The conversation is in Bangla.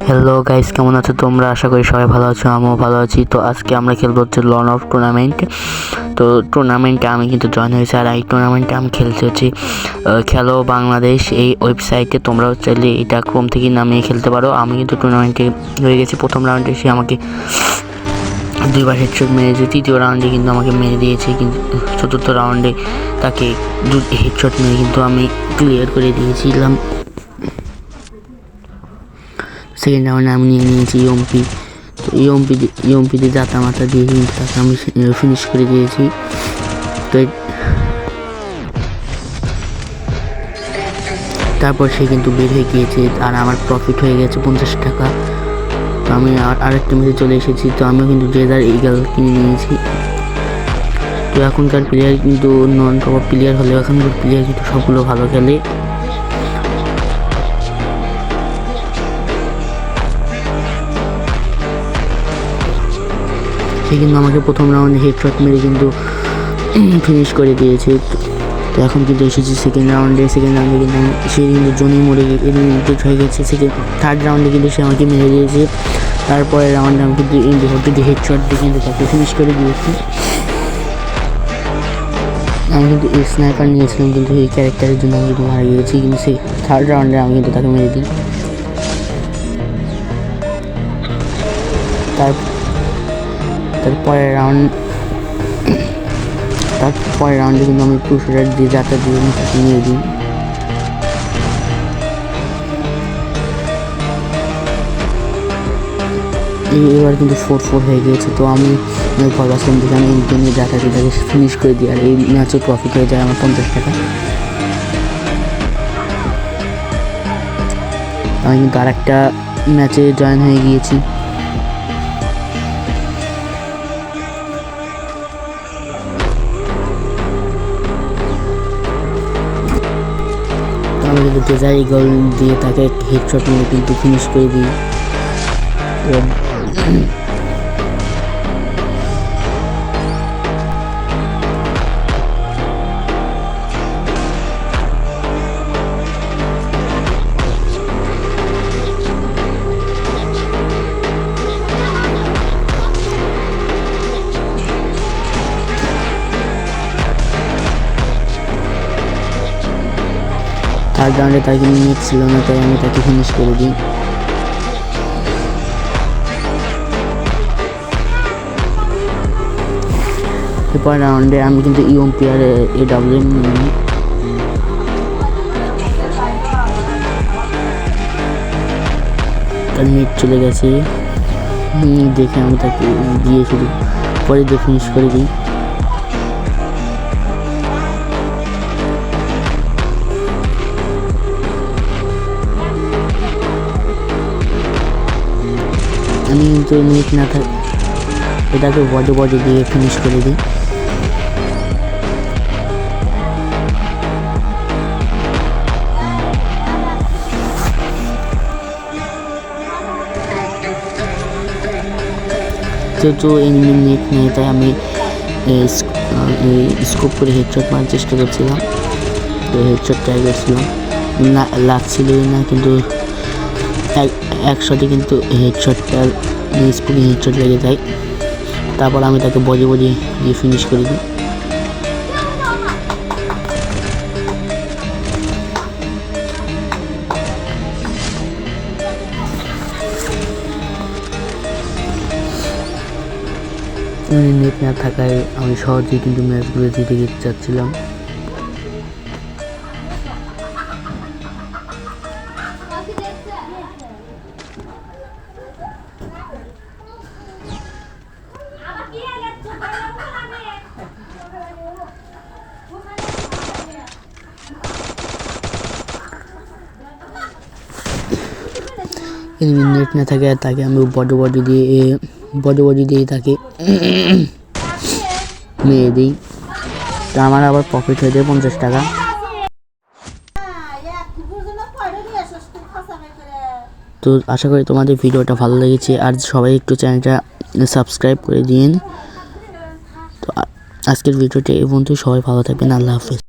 হ্যালো গাইস, কেমন আছো তোমরা? আশা করি সবাই ভালো আছো, আমিও ভালো আছি। তো আজকে আমরা খেলবো হচ্ছে লন অফ টুর্নামেন্ট। তো টুর্নামেন্টে আমি কিন্তু জয়েন হয়েছি, আর এই টুর্নামেন্টে আমি খেলতে হচ্ছে খেলো বাংলাদেশ এই ওয়েবসাইটে। তোমরাও চাইলে এটা ক্রোম থেকে নামিয়ে খেলতে পারো। আমি কিন্তু টুর্নামেন্টে হয়ে গেছি। প্রথম রাউন্ডে সে আমাকে দুইবার হেডশট মেরেছে, তৃতীয় রাউন্ডে কিন্তু আমাকে মেরে দিয়েছে, কিন্তু চতুর্থ রাউন্ডে তাকে হেডশট মেরে কিন্তু আমি ক্লিয়ার করে দিয়েছিলাম। সেকেন্ড রাউন্ডে আমি নিয়ে নিয়েছি ইএমপি। তো ইএমপি দিয়ে দাতা মাথা দিয়ে কিন্তু তাকে আমি ফিনিশ করে দিয়েছি। তো তারপর সে কিন্তু বের হয়ে গিয়েছে, আর আমার প্রফিট হয়ে গেছে 50 টাকা। তো আমি আরেকটা ম্যাচে চলে এসেছি। তো আমিও কিন্তু ডেজার ইগল কিনে নিয়েছি। তো এখনকার প্লেয়ার কিন্তু নন টপ প্লেয়ার হলেও এখনকার প্লেয়ার কিন্তু সবগুলো ভালো খেলে। সে কিন্তু আমাকে প্রথম রাউন্ডে হেডশট মেরে কিন্তু ফিনিশ করে দিয়েছে। তো এখন কিন্তু এসেছি সেকেন্ড রাউন্ডে কিন্তু সে কিন্তু জোনেই মরে এলিমিনেটেড হয়ে গেছে। থার্ড রাউন্ডে কিন্তু সে আমাকে মেরে দিয়েছে। তারপরে রাউন্ডে আমি কিন্তু হেডশট দিয়ে কিন্তু তাকে ফিনিশ করে দিয়েছি। আমি কিন্তু এই স্নাইপার নিয়েছিলাম, কিন্তু এই ক্যারেক্টারের জন্য আমি কিন্তু মারা গিয়েছি। কিন্তু সেই থার্ড রাউন্ডে আমি কিন্তু তাকে মেরে দিই। তারপরের রাউন্ডে কিন্তু আমি টুশার দিয়ে যাতা দিয়ে তাকে নিয়ে দিই। এবার কিন্তু 4-4 হয়ে গিয়েছে। তো আমি ভাবছিলাম দেখে আমি এমপি নিয়ে যাতাকে তাকে ফিনিশ করে দিই, আর এই ম্যাচে প্রফিট হয়ে যায় আমার 50 টাকা। আমি কিন্তু আর একটা ম্যাচে জয়েন হয়ে গিয়েছি। আমি কিন্তু ডেজার ইগল দিয়ে তাকে হেডশট মেরে কিন্তু ফিনিশ করে দিই। থার্ড রাউন্ডে তাকে নেট ছিল না, তাই আমি তাকে ফিনিশ করে দিই। এরপর রাউন্ডে আমি কিন্তু ইএমপি আর AWM নিয়ে নিই। তার নেট চলে গেছে দেখে আমি তাকে গিয়ে শুধু পরে দিয়ে ফিনিশ করে দিই। আমি কিন্তু নেট না থাকে এটাকে বডি দিয়ে ফিনিশ করে দিই। যেহেতু এনিমি নেট নেই, তাই আমি স্কোপ করে হেডশট মারার চেষ্টা করছিলাম। তো হেডশট ট্রাই করছিলাম, লাগছিলই না, কিন্তু একশোটি কিন্তু হেডশটটা স্পুকিং হেডশট লেগে যায়। তারপর আমি তাকে বডি দিয়ে ফিনিশ করে দিই। নেট না থাকায় আমি সহজেই কিন্তু ম্যাচগুলো জিতে যেতে চাচ্ছিলাম। নেট না থাকে তাকে আমি বডি দিয়ে তাকে মেরে দিই। তো আমার আবার প্রফিট হয়ে যায় 50 টাকা। তো আশা করি তোমাদের ভিডিওটা ভালো লেগেছে, আর সবাই একটু চ্যানেলটা সাবস্ক্রাইব করে দিন। তো আজকের ভিডিওটা এই পর্যন্ত। সবাই ভালো থাকবেন। আল্লাহ হাফেজ।